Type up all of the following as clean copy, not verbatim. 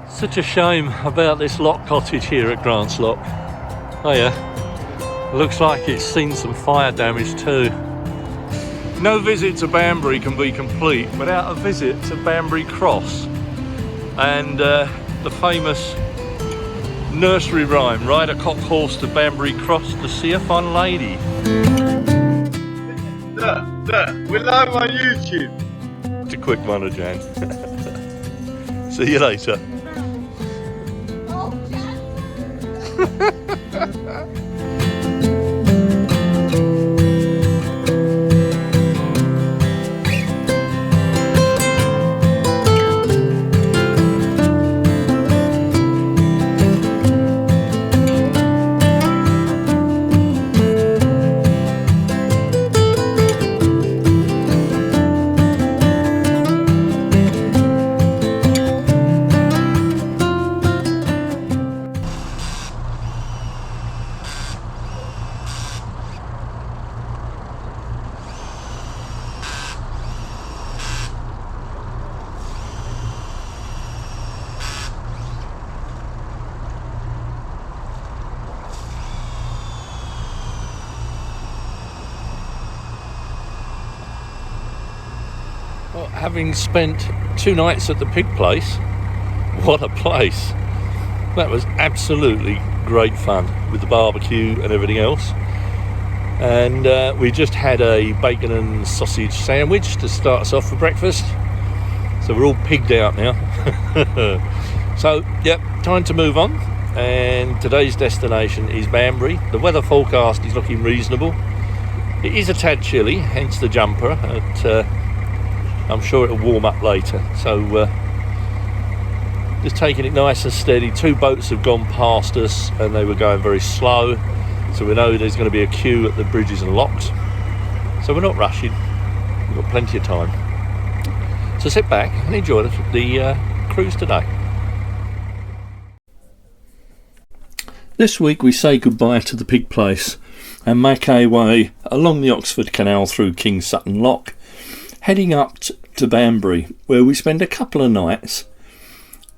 Such a shame about this lock cottage here at Grants Lock. Oh yeah, looks like it's seen some fire damage too. No visit to Banbury can be complete without a visit to Banbury Cross and the famous nursery rhyme, ride a cock horse to Banbury Cross to see a fun lady. Look, we're live on YouTube. It's a quick one, Jan. See you later. Well, having spent 2 nights at the pig place, what a place. That was absolutely great fun with the barbecue and everything else. And we just had a bacon and sausage sandwich to start us off for breakfast. So we're all pigged out now. So, yep, time to move on. And today's destination is Banbury. The weather forecast is looking reasonable. It is a tad chilly, hence the jumper. I'm sure it'll warm up later, so just taking it nice and steady. 2 boats have gone past us and they were going very slow, so we know there's going to be a queue at the bridges and locks, so we're not rushing, we've got plenty of time. So sit back and enjoy the cruise today. This week we say goodbye to the pig place and make our way along the Oxford Canal through King Sutton Lock, heading up to Banbury, where we spend a couple of nights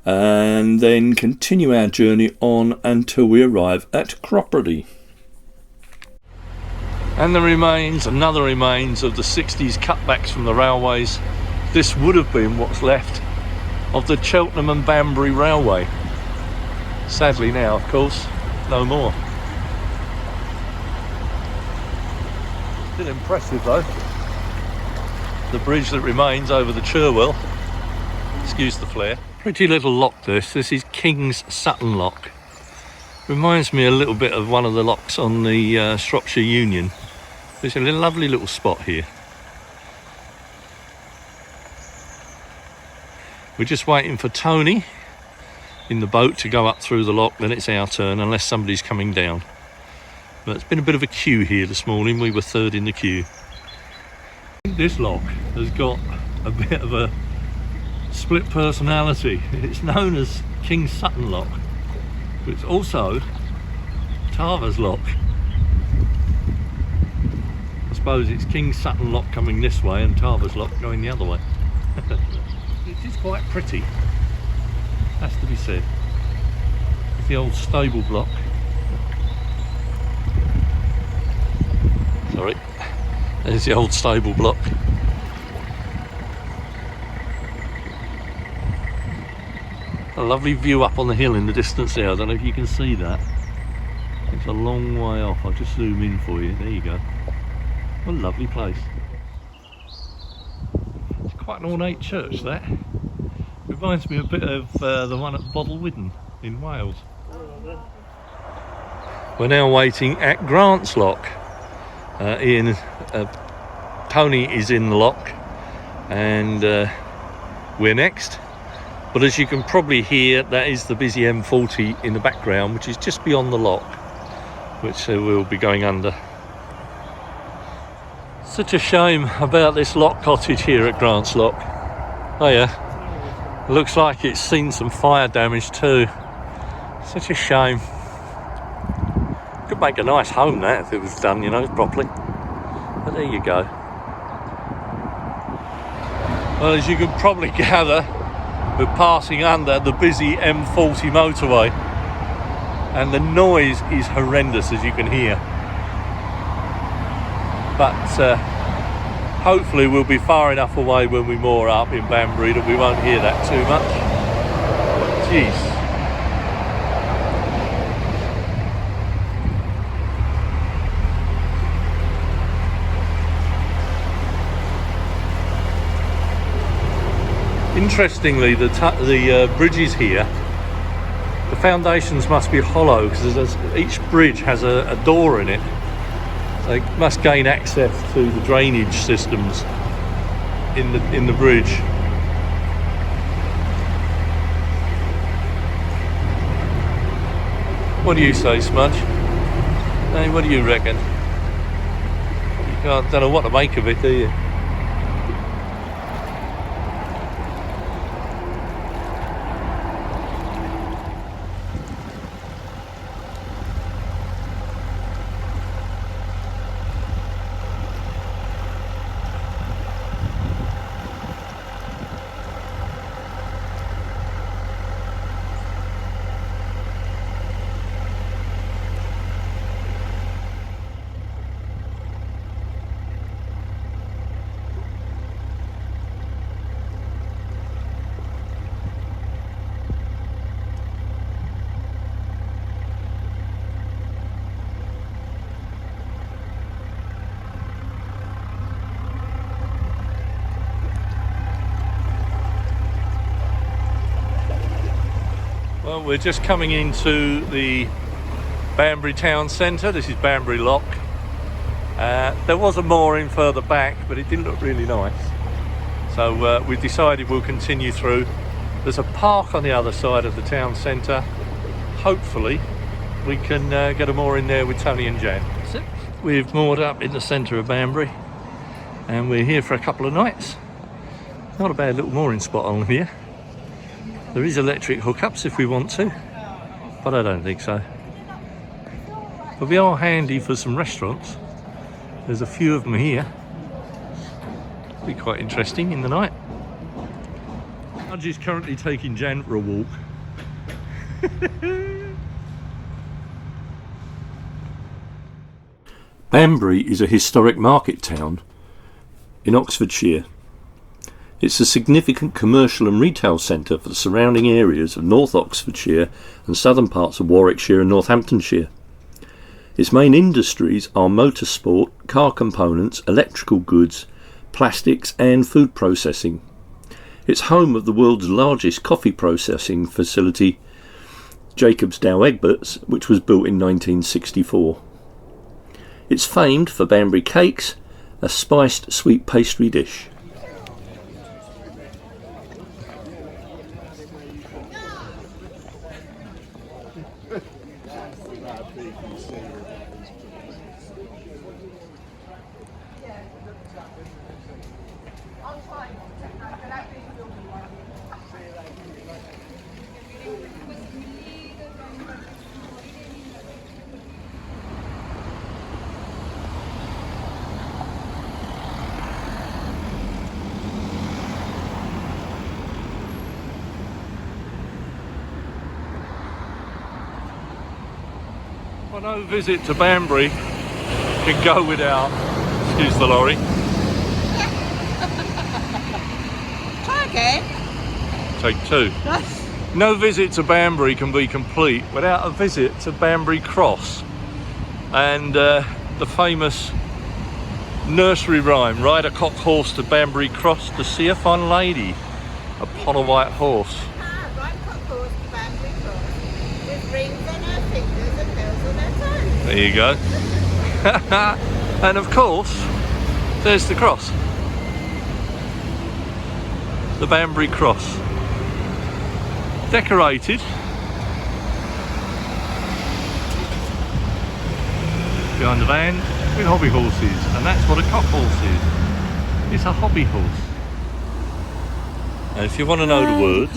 and then continue our journey on until we arrive at Cropredy. And another remains of the 60s cutbacks from the railways. This would have been what's left of the Cheltenham and Banbury Railway. Sadly now, of course, no more. Still impressive though. The bridge that remains over the Cherwell. Excuse the flare. Pretty little lock this. This is King's Sutton Lock. Reminds me a little bit of one of the locks on the Shropshire Union. There's a lovely little spot here. We're just waiting for Tony in the boat to go up through the lock, then it's our turn unless somebody's coming down. But it's been a bit of a queue here this morning. We were 3rd in the queue. This lock has got a bit of a split personality. It's known as King Sutton Lock, but it's also Tava's Lock. I suppose it's King Sutton Lock coming this way and Tava's Lock going the other way. It is quite pretty, has to be said. It's the old stable block. Sorry. There's the old stable block. A lovely view up on the hill in the distance there. I don't know if you can see that. It's a long way off. I'll just zoom in for you. There you go. What a lovely place. It's quite an ornate church, that. Reminds me a bit of the one at Bodelwyddan in Wales. We're now waiting at Grants Lock. Tony is in the lock and we're next, but as you can probably hear, that is the busy M40 in the background, which is just beyond the lock, which we'll be going under. Such a shame about this lock cottage here at Grants Lock. Oh yeah, looks like it's seen some fire damage too. Such a shame. Could make a nice home that if it was done, you know, properly. But there you go. Well, as you can probably gather, We're passing under the busy M40 motorway, and the noise is horrendous, as you can hear. But hopefully we'll be far enough away when we moor up in Banbury that we won't hear that too much. Jeez. Interestingly, the bridges here, the foundations must be hollow because each bridge has a door in it. They must gain access to the drainage systems in the bridge. What do you say, Smudge? Hey, what do you reckon? Don't know what to make of it, do you? Well, we're just coming into the Banbury town centre. This is Banbury Lock. There was a mooring further back, but it didn't look really nice. So we decided we'll continue through. There's a park on the other side of the town centre. Hopefully we can get a moor in there with Tony and Jan. That's it. We've moored up in the centre of Banbury and we're here for a couple of nights. Not a bad little mooring spot on here. There is electric hookups if we want to, but I don't think so. But we are handy for some restaurants. There's a few of them here. Be quite interesting in the night. Udge is currently taking Jan for a walk. Banbury is a historic market town in Oxfordshire. It's a significant commercial and retail centre for the surrounding areas of North Oxfordshire and southern parts of Warwickshire and Northamptonshire. Its main industries are motorsport, car components, electrical goods, plastics and food processing. It's home of the world's largest coffee processing facility, Jacobs Dow Egberts, which was built in 1964. It's famed for Banbury cakes, a spiced sweet pastry dish. Well, no visit to Banbury can go without, excuse the lorry. Try again. Take two. No visit to Banbury can be complete without a visit to Banbury Cross and the famous nursery rhyme, ride a cock horse to Banbury Cross to see a fine lady upon a white horse. Ride cock horse to Banbury Cross with rings on her fingers and bells on her toes. There you go. And of course, there's the cross. The Banbury Cross. Decorated behind the van with hobby horses, and that's what a cock horse is. It's a hobby horse. And if you want to know the words,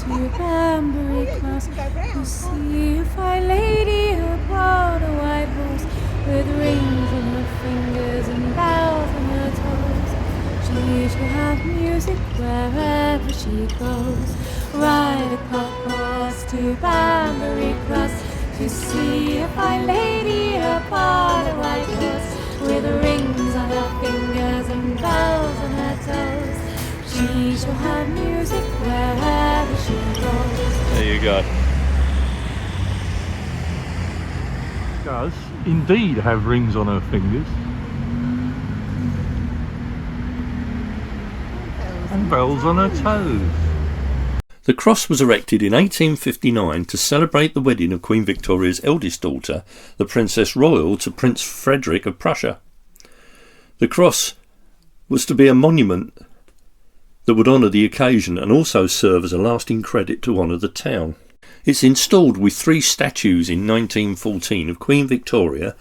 To Banbury Cross, to see a fine lady upon a white horse, with rings on her fingers and bells on her toes. She She shall have music wherever she goes. Ride a cock horse to Banbury Cross to see a fine lady upon a white horse, with rings on her fingers and bells on her toes. She shall have music wherever she goes. There you go. Does indeed have rings on her fingers and bells on her toes. The cross was erected in 1859 to celebrate the wedding of Queen Victoria's eldest daughter, the Princess Royal, to Prince Frederick of Prussia. The cross was to be a monument that would honour the occasion and also serve as a lasting credit to honour the town. It's installed with 3 statues in 1914 of Queen Victoria,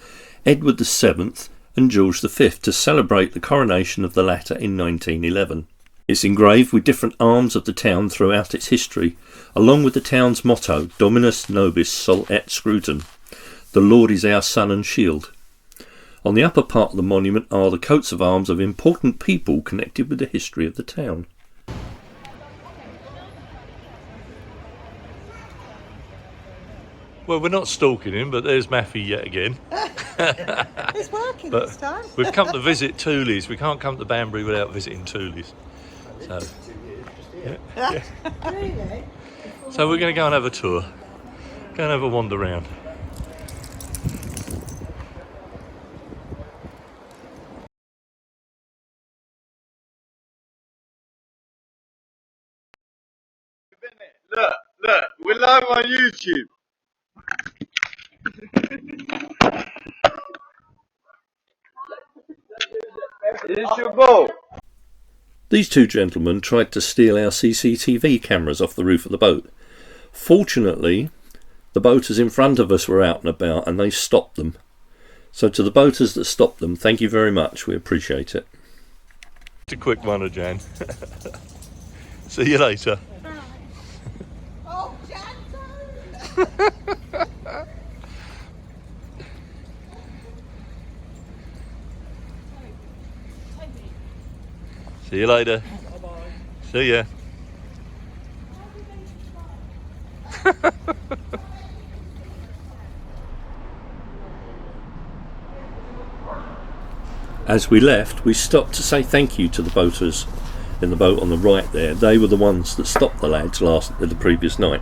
Edward VII and George V to celebrate the coronation of the latter in 1911. It's engraved with different arms of the town throughout its history, along with the town's motto, Dominus Nobis Sol et Scrutum, the Lord is our sun and shield. On the upper part of the monument are the coats of arms of important people connected with the history of the town. Well, we're not stalking him, but there's Maffy yet again. It's working But this time. we've come to visit Tooley's. We can't come to Banbury without visiting Tooley's. So, yeah. Really? So we're going to go and have a tour. Go and have a wander round. Look, we're live on YouTube. It's your ball. These 2 gentlemen tried to steal our CCTV cameras off the roof of the boat. Fortunately, the boaters in front of us were out and about and they stopped them. So to the boaters that stopped them, thank you very much. We appreciate it. It's a quick one, Jan. See you later. Oh, Janto! See you later. See ya. As we left, we stopped to say thank you to the boaters in the boat on the right there. They were the ones that stopped the lads the previous night.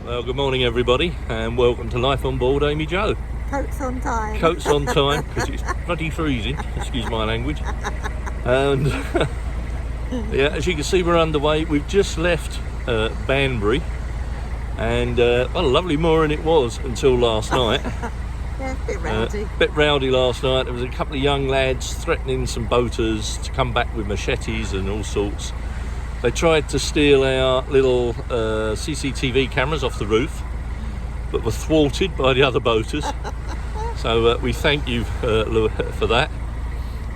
Well, good morning everybody, and welcome to Life on Board Amy Joe. Coats on time. Coats on time, because it's bloody freezing, excuse my language. And yeah, as you can see, we're underway. We've just left Banbury, and what a lovely mooring it was until last night. Yeah, a bit rowdy. Bit rowdy last night. There was a couple of young lads threatening some boaters to come back with machetes and all sorts. They tried to steal our little CCTV cameras off the roof, but were thwarted by the other boaters. So we thank you for that.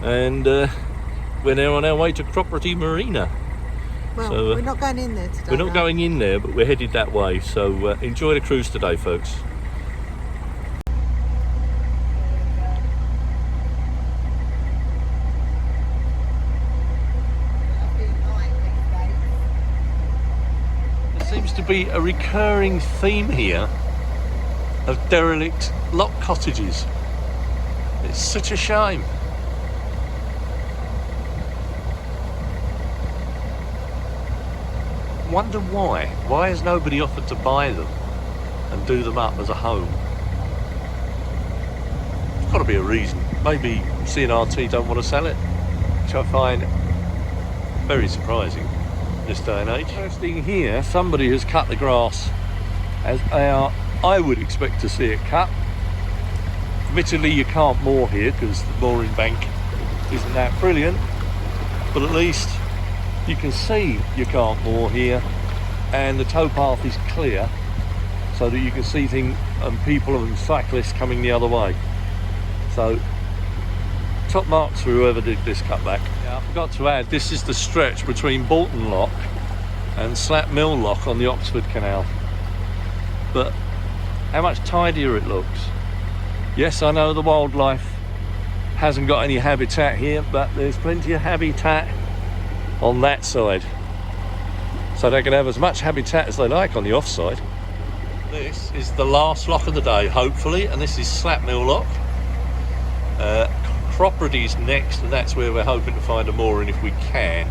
And we're now on our way to Cropredy Marina. Well, So, we're not going in there today. We're not though. going in there, but we're headed that way. So enjoy the cruise today, folks. Seems to be a recurring theme here of derelict lock cottages. It's such a shame. Wonder why? Why has nobody offered to buy them and do them up as a home? There's got to be a reason. Maybe CNRT don't want to sell it, which I find very surprising this day and age. First thing here, somebody has cut the grass as I would expect to see it cut. Admittedly, you can't moor here because the mooring bank isn't that brilliant, but at least you can see you can't moor here, and the towpath is clear so that you can see things and people and cyclists coming the other way. So top marks for whoever did this cutback. Yeah, I forgot to add, this is the stretch between Bolton Lock and Slap Mill Lock on the Oxford Canal. But how much tidier it looks. Yes, I know the wildlife hasn't got any habitat here, but there's plenty of habitat on that side. So they can have as much habitat as they like on the offside. This is the last lock of the day, hopefully, and this is Slap Mill Lock. Cropredy's next, and that's where we're hoping to find a mooring if we can.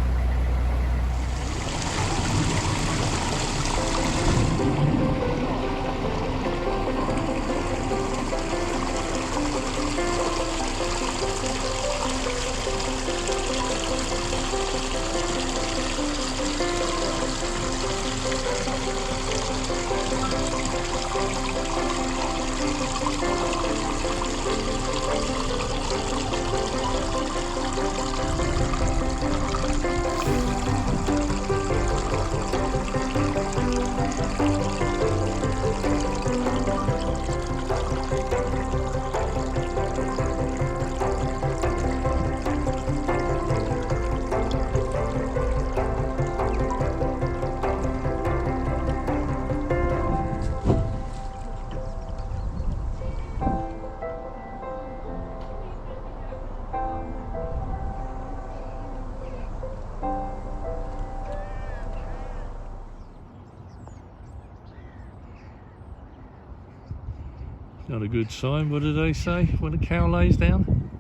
Not a good sign. What do they say when a cow lays down?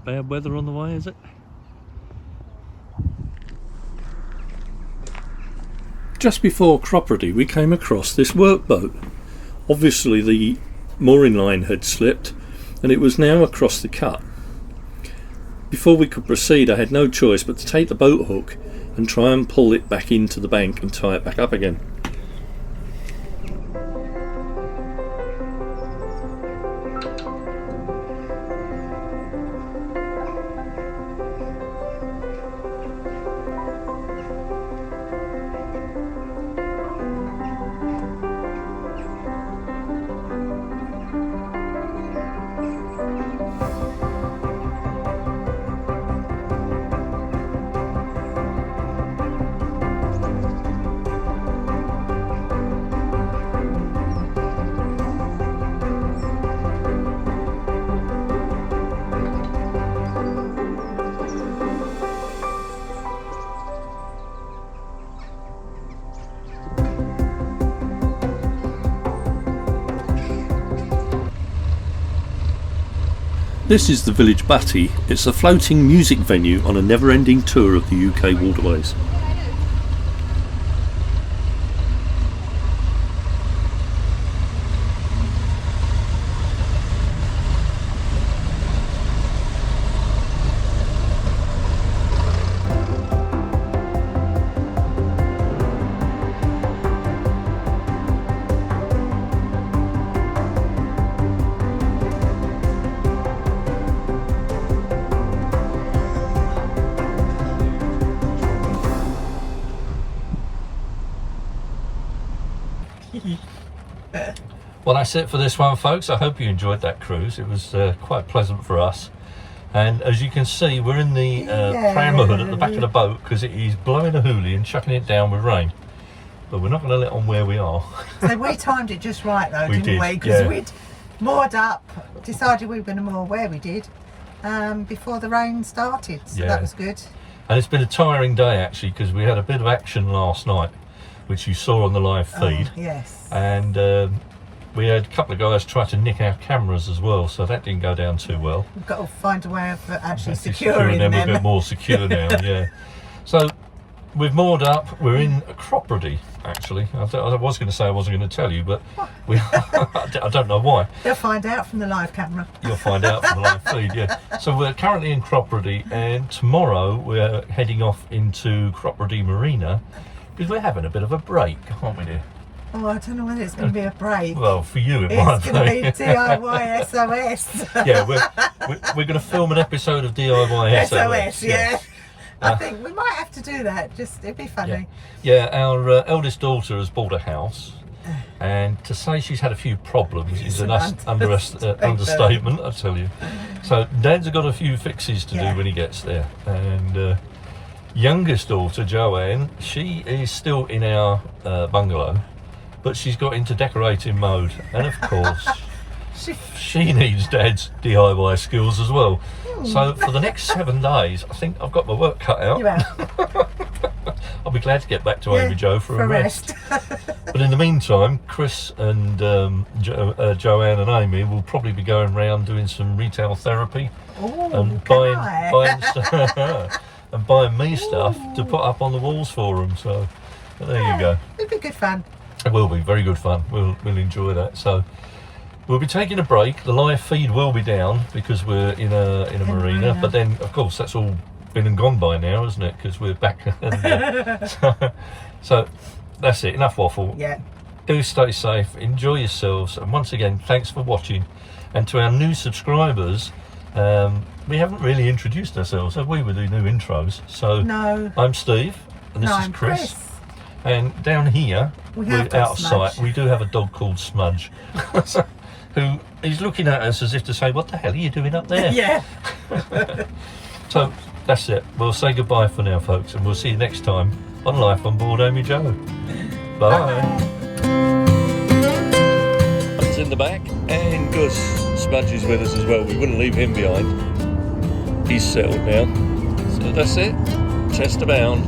Bad weather on the way, is it? Just before Cropredy we came across this workboat. Obviously the mooring line had slipped and it was now across the cut. Before we could proceed I had no choice but to take the boat hook and try and pull it back into the bank and tie it back up again. This is the village Batty. It's a floating music venue on a never-ending tour of the UK waterways. Well, that's it for this one, folks. I hope you enjoyed that cruise. It was quite pleasant for us. And as you can see, we're in the pram hood at the back of the boat because it is blowing a hoolie and chucking it down with rain. But we're not going to let on where we are. So we timed it just right though, didn't we? Because we'd moored up, decided we were going to moor where we did before the rain started. So that was good. And it's been a tiring day actually because we had a bit of action last night, which you saw on the live feed. Yes. And we had a couple of guys try to nick our cameras as well, so that didn't go down too well. We've got to find a way of actually securing them. We're a bit more secure now, yeah. So we've moored up. We're in Cropredy, actually. I was going to say I wasn't going to tell you, but I don't know why. You'll find out from the live camera. You'll find out from the live feed, yeah. So we're currently in Cropredy, and tomorrow we're heading off into Cropredy Marina because we're having a bit of a break, aren't we, dear? Oh, I don't know whether it's going to be a break. Well, for you it might be. It's going to be DIY SOS. Yeah, we're going to film an episode of DIY SOS. Yeah. I think we might have to do that. It'd be funny. Yeah, our eldest daughter has bought a house, and to say she's had a few problems is an understatement, I tell you. So Dad's got a few fixes to do when he gets there, and youngest daughter Joanne, she is still in our bungalow, but she's got into decorating mode, and of course she needs Dad's DIY skills as well. So for the next 7 days, I think I've got my work cut out. I'll be glad to get back to Amy Jo for a rest. But in the meantime, Chris and Joanne and Amy will probably be going around doing some retail therapy and buying me stuff to put up on the walls for them. So there you go. It'll be good fun. It will be very good fun. We'll enjoy that. So we'll be taking a break. The live feed will be down because we're in a marina. But then, of course, that's all been and gone by now, isn't it? Because we're back. So that's it. Enough waffle. Yeah. Do stay safe. Enjoy yourselves. And once again, thanks for watching. And to our new subscribers, we haven't really introduced ourselves, have we, with the new intros? So no. I'm Steve, and this is Chris. And down here, we're out of sight. We do have a dog called Smudge, who is looking at us as if to say, "What the hell are you doing up there?" Yeah. So that's it. We'll say goodbye for now, folks, and we'll see you next time on Life on Board Amy Jo. Bye. It's in the back, and Gus Smudge is with us as well. We wouldn't leave him behind. He's settled now. So that's it. Chest abound.